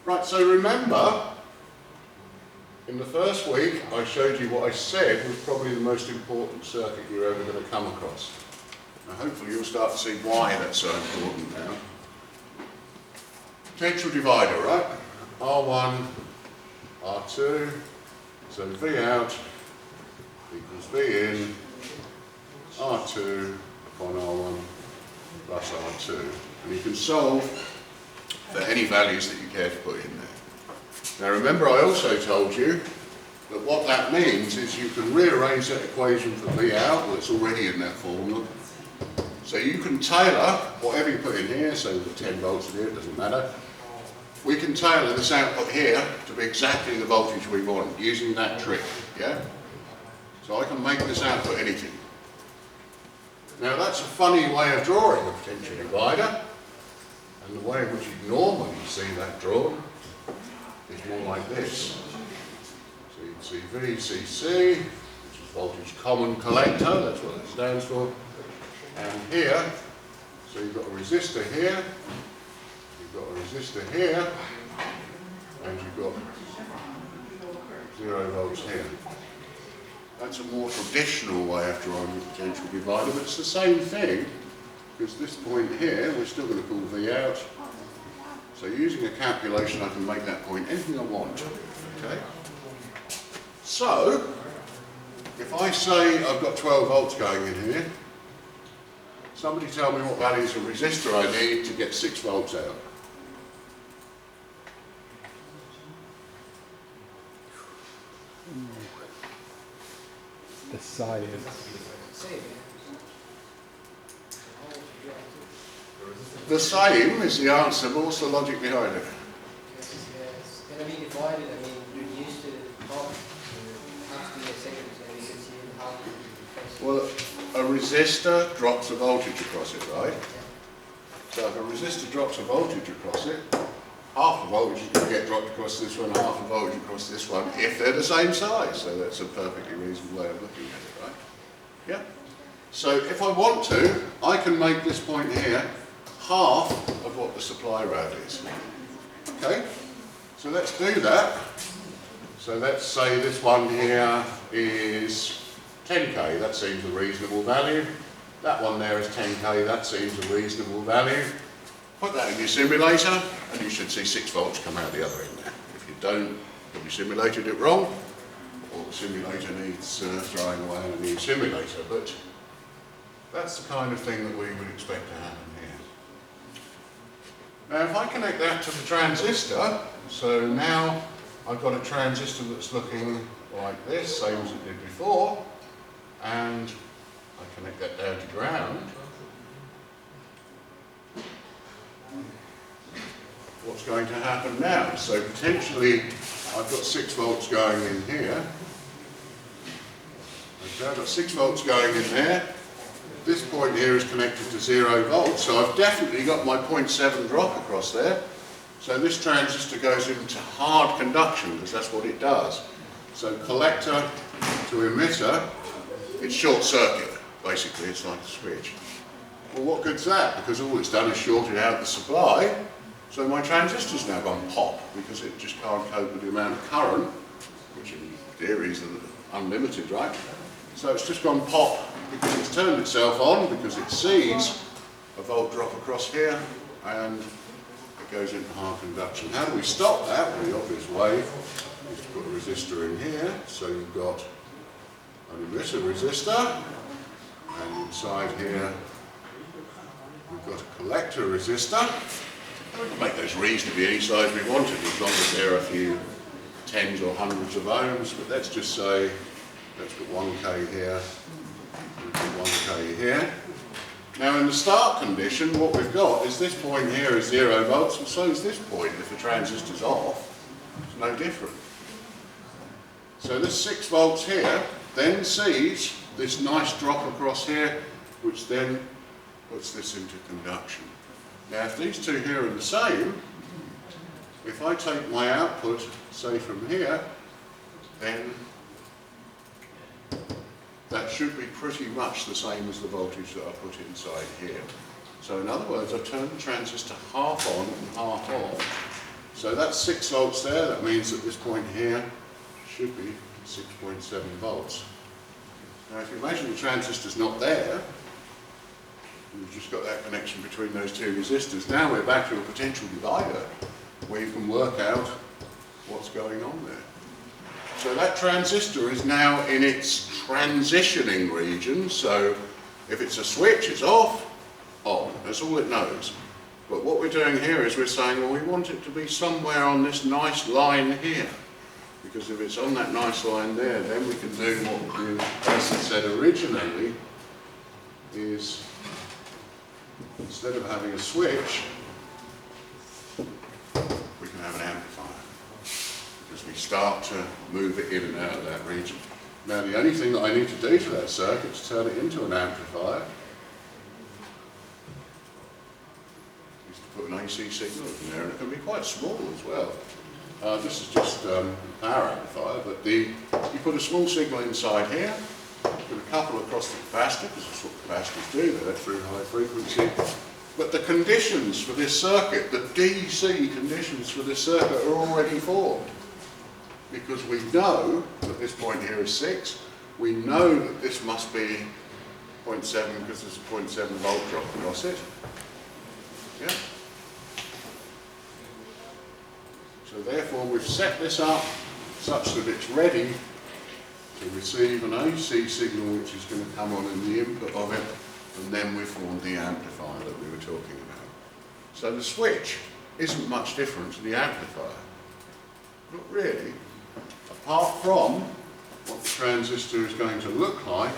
Right, so remember, in the first week I showed you what I said was probably the most important circuit you're ever going to come across. Now hopefully you'll start to see why that's so important now. Potential divider, right? R1, R2, so V out equals V in, R2 upon R1 plus R2. And you can solve for any values that you care to put in there. Now remember, I also told you that what that means is you can rearrange that equation for V out, well it's already in that formula. So you can tailor whatever you put in here, so the 10 volts in here, it doesn't matter. We can tailor this output here to be exactly the voltage we want using that trick, yeah? So I can make this output anything. Now that's a funny way of drawing a potential divider, and the way in which you normally see that drawn is more like this. So you can see VCC, which is voltage common collector, that's what that stands for. And here, so you've got a resistor here, you've got a resistor here, and you've got 0 volts here. That's a more traditional way of drawing a potential divider, but it's the same thing, because this point here, we're still going to call V out. So using a calculation, I can make that point anything I want. Okay? So, if I say I've got 12 volts going in here, somebody tell me what values of resistor I need to get 6 volts out. The science. The same is the answer, but what's the logic behind it? It's going to be divided, I mean, reduced to half to be a second, so you can see how. Well, a resistor drops a voltage across it, right? So if a resistor drops a voltage across it, half the voltage is going to get dropped across this one, half the voltage across this one, if they're the same size. So that's a perfectly reasonable way of looking at it, right? Yeah. So if I want to, I can make this point here half of what the supply rad is. Okay? So let's do that. So let's say this one here is 10k, that seems a reasonable value. That one there is 10k, that seems a reasonable value. Put that in your simulator and you should see 6 volts come out the other end there. If you don't, you simulated it wrong, or the simulator needs throwing away on a new simulator. But that's the kind of thing that we would expect to happen here. Now if I connect that to the transistor, so now I've got a transistor that's looking like this, same as it did before, and I connect that down to ground. What's going to happen now? So potentially I've got 6 volts going in here. Okay, I've got 6 volts going in there. This point here is connected to 0 volts, so I've definitely got my 0.7 drop across there. So this transistor goes into hard conduction, because that's what it does. So collector to emitter, it's short circuit, basically, it's like a switch. Well, what good's that? Because all it's done is shorted out the supply, so my transistor's now gone pop, because it just can't cope with the amount of current, which in theory is unlimited, right? So it's just gone pop, because it's turned itself on, because it sees a volt drop across here, and it goes into hard conduction. How do we stop that? Well, the obvious way is to put a resistor in here, so you've got an emitter resistor, and inside here we've got a collector resistor. We can make those reasonably any size we wanted, as long as there are a few tens or hundreds of ohms, but let's just say, let's put 1k here, we'll put 1k here. Now in the start condition, what we've got is this point here is 0 volts, and so is this point. If the transistor's off, it's no different. So this 6 volts here then sees this nice drop across here, which then puts this into conduction. Now if these two here are the same, if I take my output, say from here, then that should be pretty much the same as the voltage that I put inside here. So in other words, I've turned the transistor half on and half off, So that's 6 volts there. That means that this point here should be 6.7 volts. Now if you imagine the transistor's not there, we've just got that connection between those two resistors. Now we're back to a potential divider where you can work out what's going on there. So that transistor is now in its transitioning region. So if it's a switch, it's off, on. That's all it knows. But what we're doing here is we're saying, well, we want it to be somewhere on this nice line here. Because if it's on that nice line there, then we can do what we said originally, is instead of having a switch, we can have an amplifier. Because we start to move it in and out of that region. Now the only thing that I need to do to that circuit is turn it into an amplifier is to put an AC signal in there, and it can be quite small as well. This is just a power amplifier, but you put a small signal inside here, put a couple across the capacitor, because that's what capacitors do, they're through high frequency. But the conditions for this circuit, the DC conditions for this circuit are already formed. Because we know that this point here is 6, we know that this must be 0.7 because there's a 0.7 volt drop across it. Yeah? So therefore we've set this up such that it's ready to receive an AC signal which is going to come on in the input of it, and then we formed the amplifier that we were talking about. So the switch isn't much different to the amplifier. Not really. Apart from what the transistor is going to look like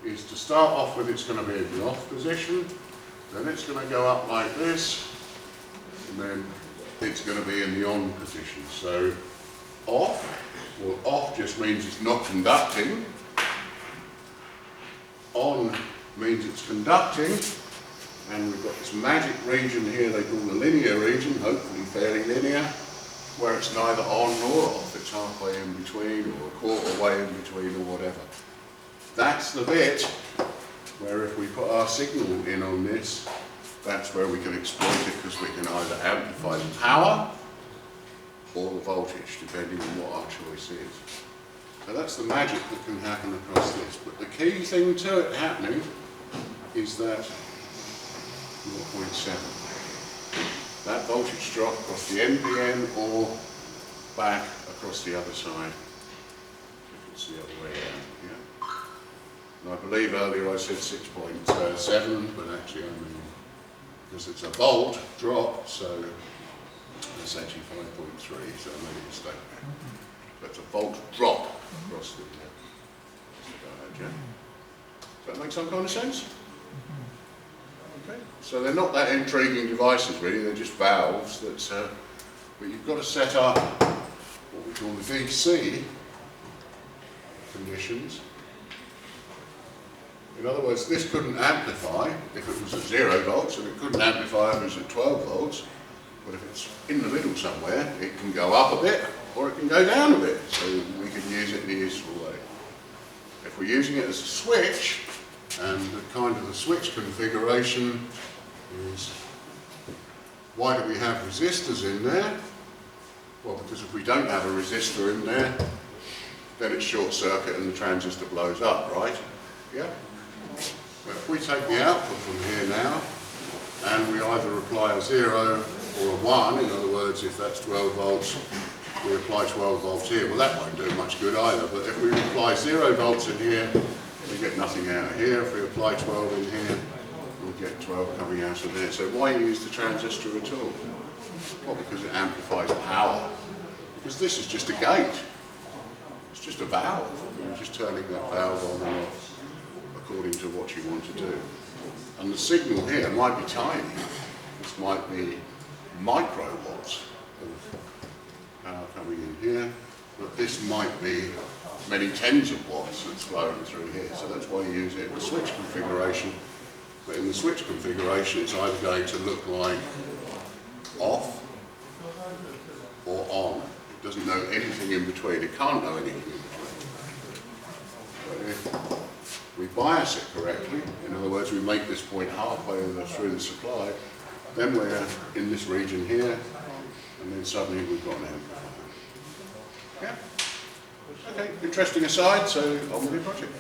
is to start off with, it's going to be in the off position, then it's going to go up like this, and then it's going to be in the on position. So off, well, off just means it's not conducting. On means it's conducting, and we've got this magic region here they call the linear region, hopefully fairly linear, where it's neither on nor off, it's halfway in between or a quarter way in between or whatever. That's the bit where if we put our signal in on this, that's where we can exploit it, because we can either amplify the power or the voltage, depending on what our choice is. So that's the magic that can happen across this. But the key thing to it happening is that 0.7. That voltage drop across the NPN or back across the other side. If it's the other way around, yeah. And I believe earlier I said 6.7, but actually I mean, because it's a volt drop, so it's actually 5.3, so I made a mistake there. So it's a volt drop across the diode, yeah. Does that make some kind of sense? Okay. So they're not that intriguing devices really, they're just valves that, but you've got to set up what we call the DC conditions. In other words, this couldn't amplify if it was at 0 volts, and it couldn't amplify if it was at 12 volts. But if it's in the middle somewhere, it can go up a bit, or it can go down a bit, so we can use it in a useful way. If we're using it as a switch, and the kind of the switch configuration is, why do we have resistors in there? Well, because if we don't have a resistor in there, then it's short circuit and the transistor blows up, right? Yeah? But if we take the output from here now, and we either apply a 0 or a 1, in other words, if that's 12 volts, we apply 12 volts here. Well, that won't do much good either, but if we apply 0 volts in here, we get nothing out of here. If we apply 12 in here, we'll get 12 coming out of there. So why use the transistor at all? Well, because it amplifies power. Because this is just a gate. It's just a valve. You're just turning that valve on and off according to what you want to do. And the signal here might be tiny. This might be microwatts of power coming in here, but this might be many tens of watts that's flowing through here. So that's why you use it in the switch configuration. But in the switch configuration, it's either going to look like off or on. It doesn't know anything in between. It can't know anything in between. But if we bias it correctly, in other words, we make this point halfway through the supply, then we're in this region here, and suddenly we've got an amplifier. Yeah? Okay, interesting aside, so on with the project.